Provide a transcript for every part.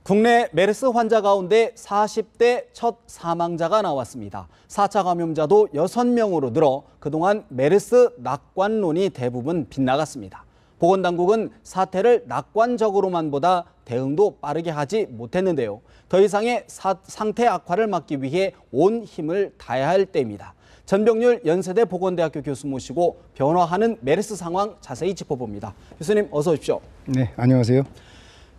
국내 메르스 환자 가운데 40대 첫 사망자가 나왔습니다. 4차 감염자도 6명으로 늘어 그동안 메르스 낙관론이 대부분 빗나갔습니다. 보건당국은 사태를 낙관적으로만 보다 대응도 빠르게 하지 못했는데요. 더 이상의 상태 악화를 막기 위해 온 힘을 다해야 할 때입니다. 전병률 연세대 보건대학교 교수 모시고 변화하는 메르스 상황 자세히 짚어봅니다. 교수님 어서 오십시오. 네, 안녕하세요.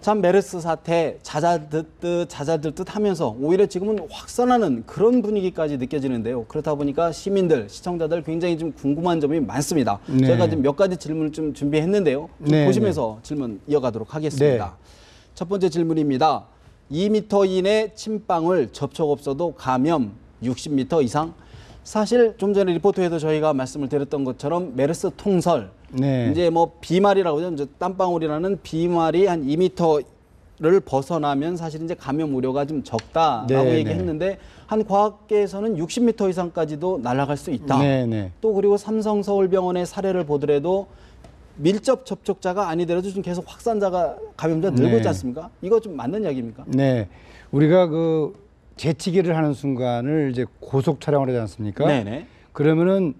참 메르스 사태 잦아들듯 하면서 오히려 지금은 확산하는 그런 분위기까지 느껴지는데요. 그렇다 보니까 시민들, 시청자들 굉장히 좀 궁금한 점이 많습니다. 네. 저희가 지금 몇 가지 질문을 좀 준비했는데요. 좀 네, 보시면서 질문 이어가도록 하겠습니다. 네. 첫 번째 질문입니다. 2m 이내 침방울 접촉 없어도 감염 60m 이상? 사실 좀 전에 리포트에도 저희가 말씀을 드렸던 것처럼 메르스 통설, 네. 이제 뭐 비말이라고 하죠. 땀방울이라는 비말이 한 2m를 벗어나면 사실 이제 감염 우려가 좀 적다라고 네, 얘기했는데 한 과학계에서는 60m 이상까지도 날아갈 수 있다. 네, 네. 또 그리고 삼성서울병원의 사례를 보더라도 밀접 접촉자가 아니더라도 좀 계속 확산자가 감염자 늘고 있지 네. 않습니까? 이거 좀 맞는 이야기입니까? 네. 우리가 그 재치기를 하는 순간을 이제 고속 촬영을 하지 않습니까? 네네. 그러면은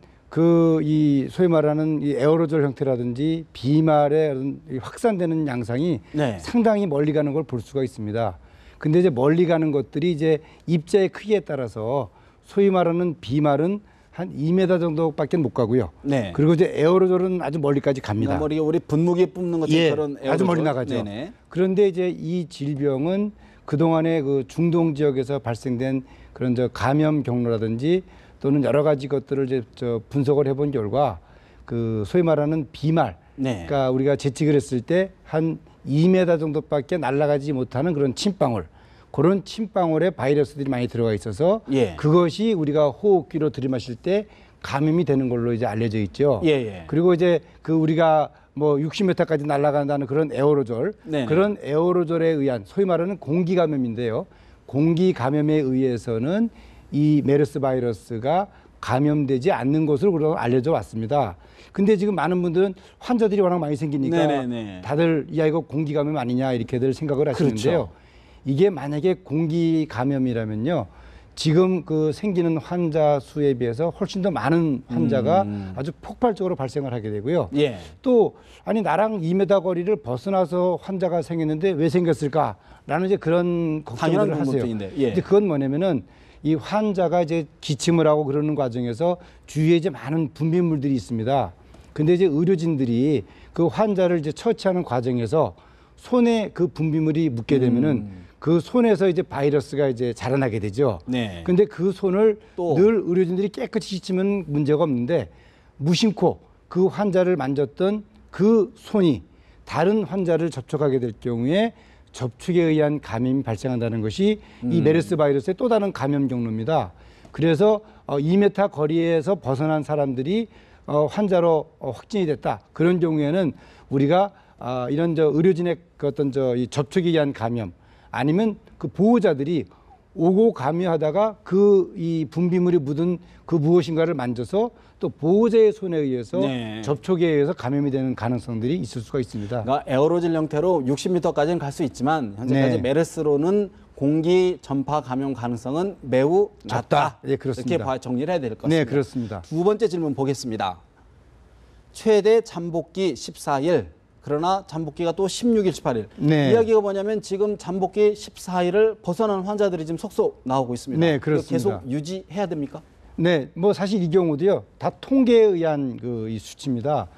이 소위 말하는 이 에어로졸 형태라든지 비말의 이 확산되는 양상이 네. 상당히 멀리 가는 걸 볼 수가 있습니다. 근데 이제 멀리 가는 것들이 이제 입자의 크기에 따라서 소위 말하는 비말은 한 2m 정도밖에 못 가고요. 네. 그리고 이제 에어로졸은 아주 멀리까지 갑니다. 머리에 우리 분무기 뿜는 것처럼 예, 그런 아주 멀리 에어로졸. 나가죠. 네네. 그런데 이제 이 질병은 그동안에 그 중동 지역에서 발생된 그런 감염 경로라든지 또는 여러 가지 것들을 이제 분석을 해본 결과 그 소위 말하는 비말, 네. 그러니까 우리가 재직을 했을 때 한 2m 정도밖에 날아가지 못하는 그런 침방울, 그런 침방울에 바이러스들이 많이 들어가 있어서 예. 그것이 우리가 호흡기로 들이마실 때 감염이 되는 걸로 이제 알려져 있죠. 예, 예. 그리고 이제 그 우리가 뭐 60m까지 날아간다는 그런 에어로졸, 네네. 그런 에어로졸에 의한 소위 말하는 공기 감염인데요. 공기 감염에 의해서는 이 메르스 바이러스가 감염되지 않는 것으로 알려져 왔습니다. 근데 지금 많은 분들은 환자들이 워낙 많이 생기니까 네네네. 다들 야 이거 공기 감염 아니냐 이렇게들 생각을 하시는데요. 그렇죠. 이게 만약에 공기 감염이라면요. 지금 그 생기는 환자 수에 비해서 훨씬 더 많은 환자가 아주 폭발적으로 발생을 하게 되고요. 예. 또 아니 나랑 2m 거리를 벗어나서 환자가 생겼는데 왜 생겼을까라는 이제 그런 걱정들을 당연한 하세요. 궁금증인데, 예. 근데 그건 뭐냐면은 이 환자가 이제 기침을 하고 그러는 과정에서 주위에 이제 많은 분비물들이 있습니다. 근데 이제 의료진들이 그 환자를 이제 처치하는 과정에서 손에 그 분비물이 묻게 되면은 그 손에서 이제 바이러스가 이제 자라나게 되죠. 네. 근데 그 손을 또 늘 의료진들이 깨끗이 씻으면 문제가 없는데 무심코 그 환자를 만졌던 그 손이 다른 환자를 접촉하게 될 경우에 접촉에 의한 감염이 발생한다는 것이 이 메르스 바이러스의 또 다른 감염 경로입니다. 그래서 2m 거리에서 벗어난 사람들이 환자로 확진이 됐다. 그런 경우에는 우리가 이런 의료진의 그 어떤 이 접촉에 의한 감염 아니면 그 보호자들이 오고 가며 그 이 분비물이 묻은 그 무엇인가를 만져서 또 보호자의 손에 의해서 네. 접촉에 의해서 감염이 되는 가능성들이 있을 수가 있습니다. 그러니까 에어로졸 형태로 60m까지는 갈 수 있지만 현재까지 네. 메르스로는 공기 전파 감염 가능성은 매우 낮다. 예, 그렇습니다. 이렇게 정리를 해야 될 것 같습니다. 네, 그렇습니다. 두 번째 질문 보겠습니다. 최대 잠복기 14일, 그러나 잠복기가 또 16일, 18일. 네. 이야기가 뭐냐면 지금 잠복기 14일을 벗어난 환자들이 지금 속속 나오고 있습니다. 네, 이거 그렇습니다. 계속 유지해야 됩니까? 네, 뭐 사실 이 경우도요, 다 통계에 의한 이 수치입니다.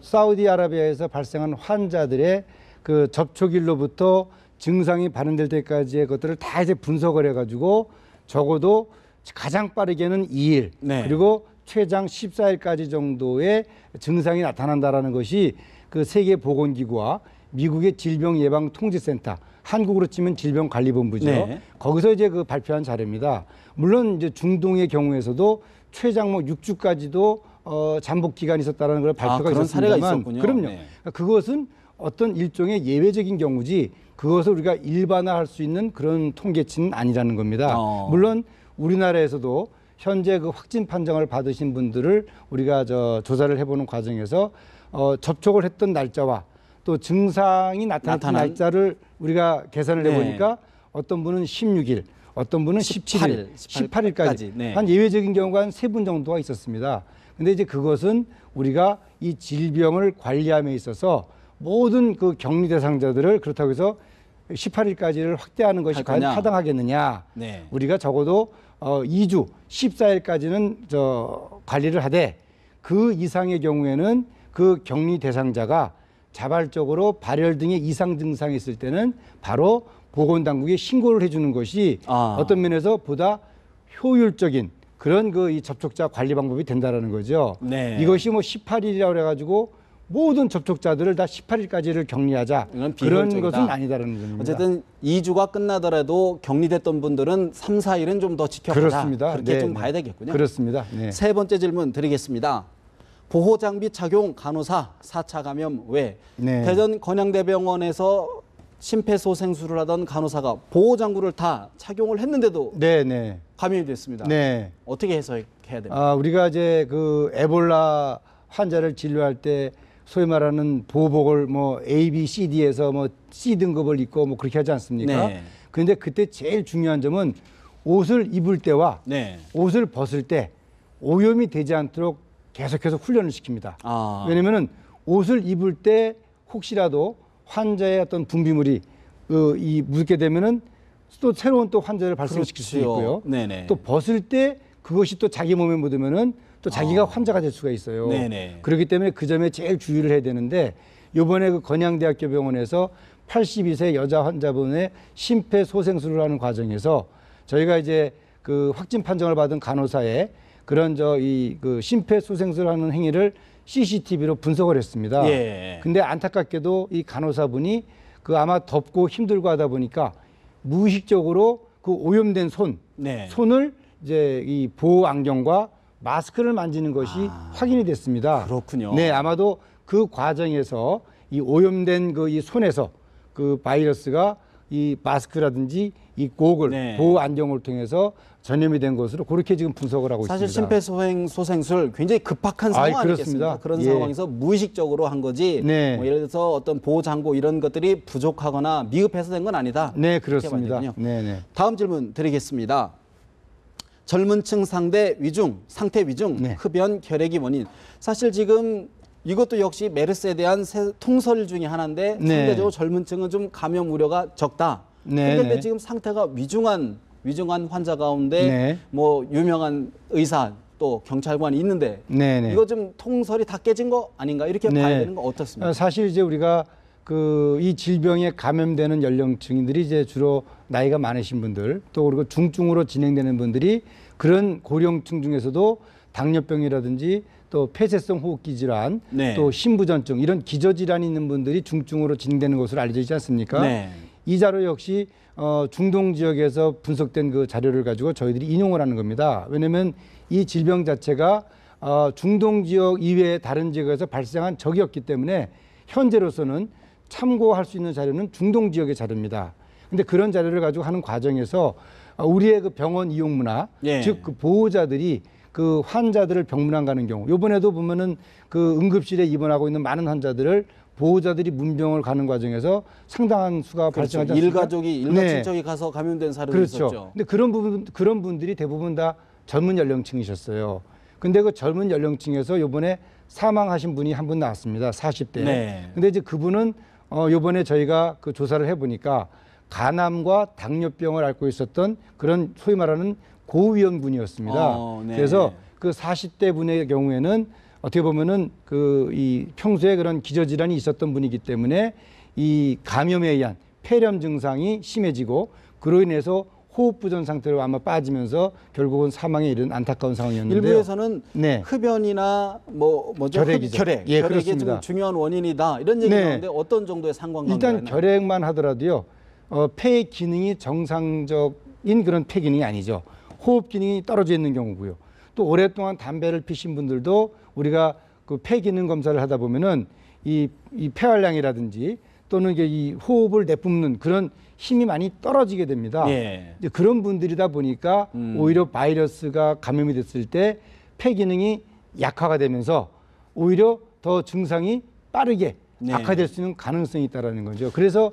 사우디아라비아에서 발생한 환자들의 그 접촉일로부터 증상이 발현될 때까지의 것들을 다 이제 분석을 해가지고 적어도 가장 빠르게는 2일, 네. 그리고 최장 14일까지 정도의 증상이 나타난다라는 것이 그 세계보건기구와 미국의 질병예방통제센터, 한국으로 치면 질병관리본부죠. 네. 거기서 이제 그 발표한 자료입니다. 물론 이제 중동의 경우에서도 최장 뭐 6주까지도 잠복 기간이 있었다는 걸 발표가 그런 사례가 있었습니다만, 있었군요. 그럼요. 네. 그것은 어떤 일종의 예외적인 경우지 그것을 우리가 일반화할 수 있는 그런 통계치는 아니라는 겁니다. 물론 우리나라에서도 현재 그 확진 판정을 받으신 분들을 우리가 조사를 해보는 과정에서 접촉을 했던 날짜와 또 증상이 나타난 나타난. 날짜를 우리가 계산을 네. 해보니까 어떤 분은 16일, 어떤 분은 17일, 18일까지 까지. 네. 한 예외적인 경우가 한 3분 정도가 있었습니다. 근데 이제 그것은 우리가 이 질병을 관리함에 있어서 모든 그 격리 대상자들을 그렇다고 해서 18일까지를 확대하는 것이 할 과연 거냐? 타당하겠느냐. 네. 우리가 적어도 2주 14일까지는 관리를 하되 그 이상의 경우에는 그 격리 대상자가 자발적으로 발열 등의 이상 증상이 있을 때는 바로 보건당국에 신고를 해주는 것이 어떤 면에서 보다 효율적인 그런 이 접촉자 관리 방법이 된다라는 거죠. 네. 이것이 뭐 18일이라고 해가지고 모든 접촉자들을 다 18일까지를 격리하자 이건 그런 비효율적이다. 것은 아니다라는 점입니다. 어쨌든 2주가 끝나더라도 격리됐던 분들은 3, 4일은 좀 더 지켜보자. 그렇습니다. 그렇게 네, 좀 네. 봐야 되겠군요. 그렇습니다. 네. 세 번째 질문 드리겠습니다. 보호장비 착용 간호사 4차 감염 외 네. 대전 건양대병원에서 심폐소생술을 하던 간호사가 보호장구를 다 착용을 했는데도 네. 감염이 됐습니다. 네. 어떻게 해석해야 됩니까? 우리가 이제 그 에볼라 환자를 진료할 때 소위 말하는 보호복을 뭐 A, B, C, D에서 뭐 C 등급을 입고 뭐 그렇게 하지 않습니까? 네. 그런데 그때 제일 중요한 점은 옷을 입을 때와 네. 옷을 벗을 때 오염이 되지 않도록 계속해서 훈련을 시킵니다. 왜냐면은 옷을 입을 때 혹시라도 환자의 어떤 분비물이 묻게 되면은 또 새로운 또 환자를 발생시킬 수 그렇지요. 있고요. 네네. 또 벗을 때 그것이 또 자기 몸에 묻으면은 또 자기가 환자가 될 수가 있어요. 네네. 그렇기 때문에 그 점에 제일 주의를 해야 되는데 이번에 그 건양대학교 병원에서 82세 여자 환자분의 심폐소생술을 하는 과정에서 저희가 이제 그 확진 판정을 받은 간호사의 그런 그 심폐소생술을 하는 행위를 CCTV로 분석을 했습니다. 예. 근데 안타깝게도 이 간호사분이 그 아마 덥고 힘들고 하다 보니까 무의식적으로 그 오염된 네. 손을 이제 이 보호 안경과 마스크를 만지는 것이 확인이 됐습니다. 그렇군요. 네, 아마도 그 과정에서 이 오염된 이 손에서 그 바이러스가 이 마스크라든지 이 고글, 네. 보호 안경을 통해서 전염이 된 것으로 그렇게 지금 분석을 하고 사실 있습니다. 심폐소생술 굉장히 급박한 상황 아니겠습니까? 그렇습니다. 그런 예. 상황에서 무의식적으로 한 거지. 네. 뭐 예를 들어서 어떤 보호장구 이런 것들이 부족하거나 미흡해서 된 건 아니다. 네, 그렇게 봐야 그렇습니다. 되군요. 네. 다음 질문 드리겠습니다. 젊은층 상태 위중, 네. 흡연, 결핵이 원인. 사실 지금 이것도 역시 메르스에 대한 통설 중에 하나인데 네. 상대적으로 젊은층은 좀 감염 우려가 적다. 네, 그런데 네. 지금 상태가 위중한 환자 가운데 네. 뭐 유명한 의사 또 경찰관이 있는데 네. 이거 좀 통설이 다 깨진 거 아닌가 이렇게 네. 봐야 되는 거 어떻습니까? 사실 이제 우리가 이 질병에 감염되는 연령층들이 이제 주로 나이가 많으신 분들 또 그리고 중증으로 진행되는 분들이 그런 고령층 중에서도 당뇨병이라든지 또 폐쇄성 호흡기 질환 네. 또 심부전증 이런 기저질환이 있는 분들이 중증으로 진행되는 것으로 알려져 있지 않습니까? 네. 이 자료 역시 중동 지역에서 분석된 그 자료를 가지고 저희들이 인용을 하는 겁니다. 왜냐하면 이 질병 자체가 중동 지역 이외의 다른 지역에서 발생한 적이 없기 때문에 현재로서는 참고할 수 있는 자료는 중동 지역의 자료입니다. 근데 그런 자료를 가지고 하는 과정에서 우리의 그 병원 이용 문화, 예. 즉 그 보호자들이 그 환자들을 병문안 가는 경우, 요번에도 보면은 그 응급실에 입원하고 있는 많은 환자들을 보호자들이 문병을 가는 과정에서 상당한 수가 그렇죠. 발생하지 않습니까? 일가족이 일가 친척이 가서 감염된 사례도 그렇죠. 있었죠. 근데 그런 분들이 대부분 다 젊은 연령층이셨어요. 근데 그 젊은 연령층에서 요번에 사망하신 분이 한 분 나왔습니다. 40대. 네. 근데 이제 그분은 요번에 저희가 그 조사를 해보니까 간암과 당뇨병을 앓고 있었던 그런 소위 말하는 고위험 분이었습니다. 네. 그래서 그 40대 분의 경우에는 어떻게 보면은 이 평소에 그런 기저질환이 있었던 분이기 때문에 이 감염에 의한 폐렴 증상이 심해지고 그로 인해서 호흡부전 상태로 아마 빠지면서 결국은 사망에 이른 안타까운 상황이었는데요. 일부에서는 네. 흡연이나 뭐죠? 결핵이죠. 결핵. 예, 결핵이 좀 그렇습니다. 중요한 원인이다. 이런 얘기 네. 나오는데 어떤 정도의 상관관계가 일단 결핵만 하더라도요. 폐 기능이 정상적인 그런 폐 기능이 아니죠. 호흡 기능이 떨어져 있는 경우고요. 또 오랫동안 담배를 피신 분들도 우리가 그 폐 기능 검사를 하다 보면은 이 폐활량이라든지 또는 이게 이 호흡을 내뿜는 그런 힘이 많이 떨어지게 됩니다. 예. 이제 그런 분들이다 보니까 오히려 바이러스가 감염이 됐을 때 폐 기능이 약화가 되면서 오히려 더 증상이 빠르게 네. 악화될 수 있는 가능성이 있다라는 거죠. 그래서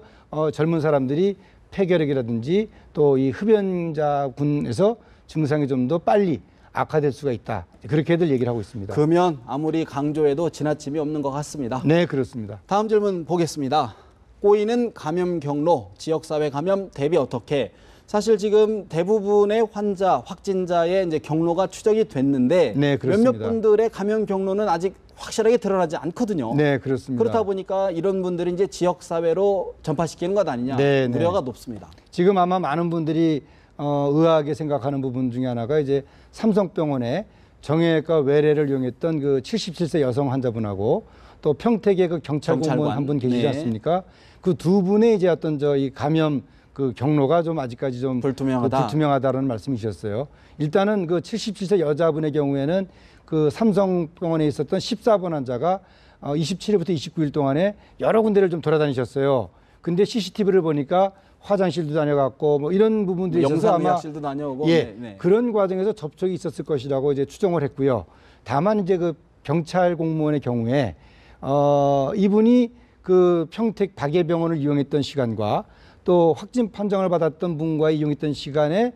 젊은 사람들이 폐결핵이라든지 또 이 흡연자군에서 증상이 좀 더 빨리 악화될 수가 있다. 그렇게들 얘기를 하고 있습니다. 금연 아무리 강조해도 지나침이 없는 것 같습니다. 네, 그렇습니다. 다음 질문 보겠습니다. 꼬이는 감염 경로, 지역사회 감염 대비 어떻게? 사실 지금 대부분의 환자, 확진자의 이제 경로가 추적이 됐는데 네, 그렇습니다. 몇몇 분들의 감염 경로는 아직 확실하게 드러나지 않거든요. 네, 그렇습니다. 그렇다 보니까 이런 분들이 이제 지역사회로 전파시키는 것 아니냐 네, 네. 우려가 높습니다. 지금 아마 많은 분들이 의아하게 생각하는 부분 중에 하나가 이제 삼성병원에 정형외과 외래를 이용했던 그 77세 여성 환자분하고 또 평택의 그 경찰 공무원 경찰관. 한 분 계시지 네. 않습니까? 그 두 분의 이제 어떤 이 감염 그 경로가 좀 아직까지 좀 불투명하다. 불투명하다는 말씀이셨어요. 일단은 그 77세 여자분의 경우에는 그 삼성병원에 있었던 14번 환자가 27일부터 29일 동안에 여러 군데를 좀 돌아다니셨어요. 근데 CCTV를 보니까 화장실도 다녀갔고 뭐 이런 부분들이 있어서 아마 영상의학실도 다녀오고 예, 네, 네. 그런 과정에서 접촉이 있었을 것이라고 이제 추정을 했고요. 다만 이제 그 경찰 공무원의 경우에 이분이 그 평택 박예병원을 이용했던 시간과 또 확진 판정을 받았던 분과 이용했던 시간에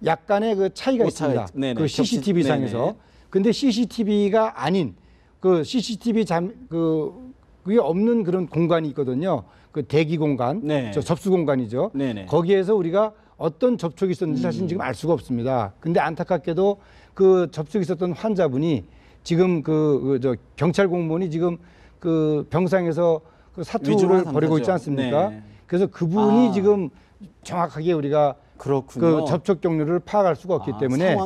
약간의 그 차이가 오차가 있습니다. 네네, 그 CCTV 상에서. 네네. 근데 CCTV가 아닌 그 CCTV 그게 없는 그런 공간이 있거든요. 그 대기 공간, 네. 저 접수 공간이죠. 네네. 거기에서 우리가 어떤 접촉이 있었는지 사실 지금 알 수가 없습니다. 근데 안타깝게도 그 접촉이 있었던 환자분이 지금 저 경찰 공무원이 지금 그 병상에서 그 사투를 위중한 벌이고 있지 상태죠. 않습니까? 네. 그래서 그분이 아. 지금 정확하게 우리가 그렇군요. 그 접촉 경로를 파악할 수가 없기 때문에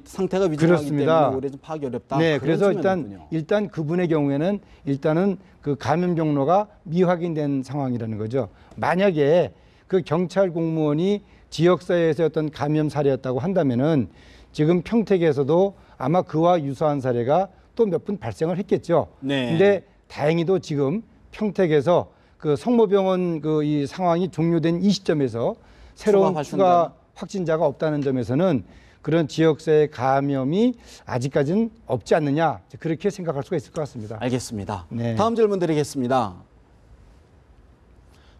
상태가 위중하기 그렇습니다. 때문에 오히려 좀 파악이 어렵다. 네, 그런 그래서 측면이군요. 일단 그분의 경우에는 일단은 그 감염 경로가 미확인된 상황이라는 거죠. 만약에 그 경찰 공무원이 지역사회에서 어떤 감염 사례였다고 한다면은 지금 평택에서도 아마 그와 유사한 사례가 또 몇 분 발생을 했겠죠. 네. 근데 다행히도 지금 평택에서 그 성모병원 그 이 상황이 종료된 이 시점에서 새로운 추가 확진자가 없다는 점에서는 그런 지역사회 감염이 아직까지는 없지 않느냐 그렇게 생각할 수가 있을 것 같습니다. 알겠습니다. 네. 다음 질문 드리겠습니다.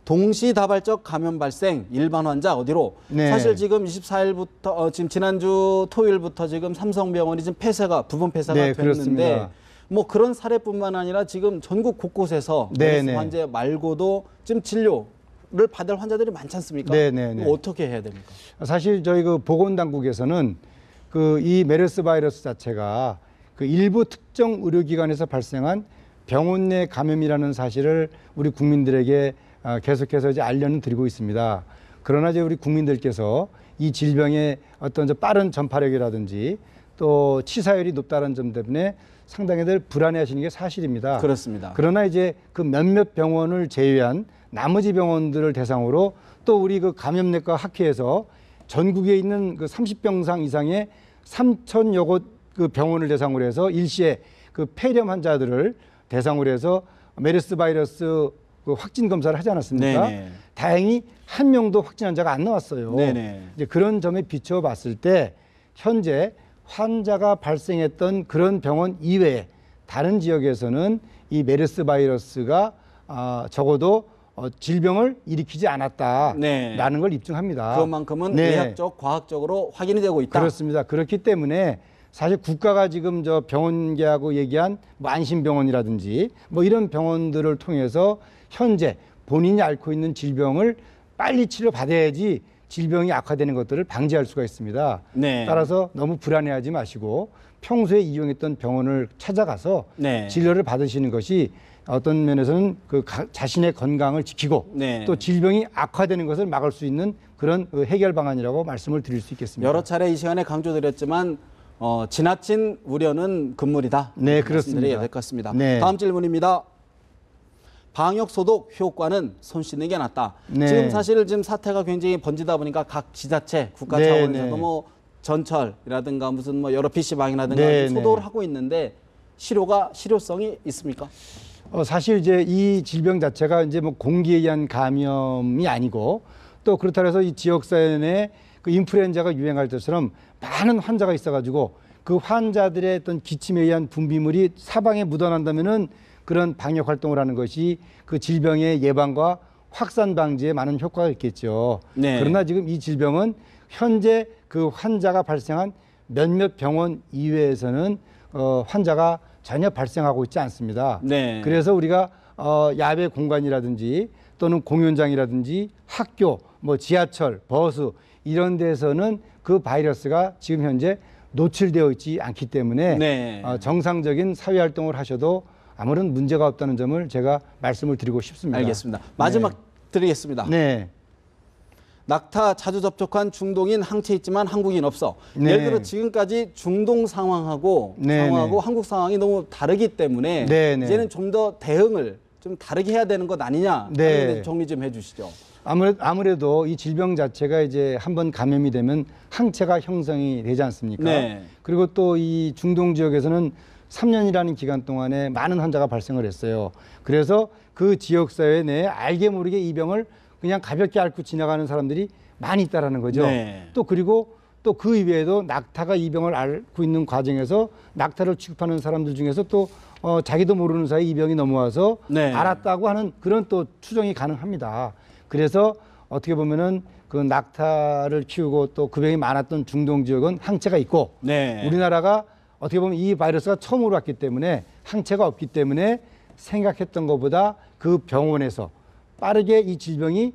동시다발적 감염 발생 일반 환자 어디로? 네. 사실 지금 24일부터 지금 지난주 토요일부터 지금 삼성병원이 지금 부분 폐쇄가 네, 됐는데 그렇습니다. 뭐 그런 사례뿐만 아니라 지금 전국 곳곳에서 네, 메르스 네. 환자 말고도 지금 진료를 받을 환자들이 많지 않습니까? 네, 네, 네. 이거 어떻게 해야 됩니까? 사실 저희 그 보건당국에서는 그 이 메르스 바이러스 자체가 그 일부 특정 의료기관에서 발생한 병원 내 감염이라는 사실을 우리 국민들에게 계속해서 이제 알려는 드리고 있습니다. 그러나 이제 우리 국민들께서 이 질병의 어떤 빠른 전파력이라든지 또 치사율이 높다는 점 때문에 상당히들 불안해하시는 게 사실입니다. 그렇습니다. 그러나 이제 그 몇몇 병원을 제외한 나머지 병원들을 대상으로 또 우리 그 감염내과 학회에서 전국에 있는 그 30병상 이상의 3,000여 곳 그 병원을 대상으로 해서 일시에 그 폐렴 환자들을 대상으로 해서 메르스 바이러스 그 확진 검사를 하지 않았습니까? 네네. 다행히 한 명도 확진 환자가 안 나왔어요. 네네. 이제 그런 점에 비춰봤을 때 현재 환자가 발생했던 그런 병원 이외에 다른 지역에서는 이 메르스 바이러스가 적어도 질병을 일으키지 않았다라는 네. 걸 입증합니다. 그것만큼은 네. 의학적, 과학적으로 확인이 되고 있다. 그렇습니다. 그렇기 때문에 사실 국가가 지금 저 병원계하고 얘기한 뭐 안심병원이라든지 뭐 이런 병원들을 통해서 현재 본인이 앓고 있는 질병을 빨리 치료받아야지 질병이 악화되는 것들을 방지할 수가 있습니다. 네. 따라서 너무 불안해하지 마시고 평소에 이용했던 병원을 찾아가서 네. 진료를 받으시는 것이 어떤 면에서는 그 자신의 건강을 지키고 네. 또 질병이 악화되는 것을 막을 수 있는 그런 해결 방안이라고 말씀을 드릴 수 있겠습니다. 여러 차례 이 시간에 강조드렸지만 지나친 우려는 금물이다. 네, 말씀드려야 그렇습니다. 될 것 같습니다. 네. 다음 질문입니다. 방역 소독 효과는 손 씻는 게 낫다. 네. 지금 사실 지금 사태가 굉장히 번지다 보니까 각 지자체, 국가 네, 차원에서도 네. 뭐 전철이라든가 무슨 뭐 여러 PC방이라든가 네, 소독을 네. 하고 있는데 실효성이 있습니까? 사실 이제 이 질병 자체가 이제 뭐 공기에 의한 감염이 아니고 또 그렇다 해서 이 지역사회 내에 그 인플루엔자가 유행할 때처럼 많은 환자가 있어가지고 그 환자들의 어떤 기침에 의한 분비물이 사방에 묻어난다면은 그런 방역 활동을 하는 것이 그 질병의 예방과 확산 방지에 많은 효과가 있겠죠. 네. 그러나 지금 이 질병은 현재 그 환자가 발생한 몇몇 병원 이외에서는 환자가 전혀 발생하고 있지 않습니다. 네. 그래서 우리가 야외 공간이라든지 또는 공연장이라든지 학교, 뭐 지하철, 버스 이런 데서는 그 바이러스가 지금 현재 노출되어 있지 않기 때문에 네. 정상적인 사회 활동을 하셔도 아무런 문제가 없다는 점을 제가 말씀을 드리고 싶습니다. 알겠습니다. 마지막 드리겠습니다. 네. 낙타 자주 접촉한 중동인 항체 있지만 한국인 없어. 네. 예를 들어 지금까지 중동 상황하고 네, 네. 한국 상황이 너무 다르기 때문에 네, 네. 이제는 좀 더 대응을 좀 다르게 해야 되는 것 아니냐. 네. 하는 데 정리 좀 해주시죠. 아무래도 이 질병 자체가 이제 한번 감염이 되면 항체가 형성이 되지 않습니까? 네. 그리고 또 이 중동 지역에서는 3년이라는 기간 동안에 많은 환자가 발생을 했어요. 그래서 그 지역 사회 내에 알게 모르게 이 병을 그냥 가볍게 앓고 지나가는 사람들이 많이 있다라는 거죠. 네. 또 그리고 또 그 이외에도 낙타가 이 병을 앓고 있는 과정에서 낙타를 취급하는 사람들 중에서 또 자기도 모르는 사이 이 병이 넘어와서 네. 알았다고 하는 그런 또 추정이 가능합니다. 그래서 어떻게 보면은 그 낙타를 키우고 또 그 병이 많았던 중동 지역은 항체가 있고 네. 우리나라가 어떻게 보면 이 바이러스가 처음으로 왔기 때문에 항체가 없기 때문에 생각했던 것보다 그 병원에서 빠르게 이 질병이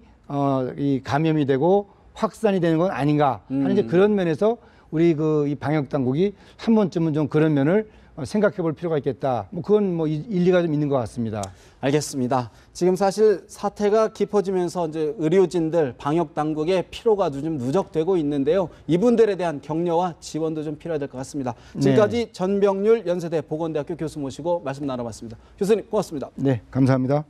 이 감염이 되고 확산이 되는 건 아닌가 하는 이제 그런 면에서 우리 그 이 방역 당국이 한 번쯤은 좀 그런 면을 생각해 볼 필요가 있겠다. 뭐 그건 뭐 일리가 좀 있는 것 같습니다. 알겠습니다. 지금 사실 사태가 깊어지면서 이제 의료진들, 방역 당국의 피로가 좀 누적되고 있는데요. 이분들에 대한 격려와 지원도 좀 필요해야 될 것 같습니다. 지금까지 전병률 연세대 보건대학교 교수 모시고 말씀 나눠봤습니다. 교수님 고맙습니다. 네, 감사합니다.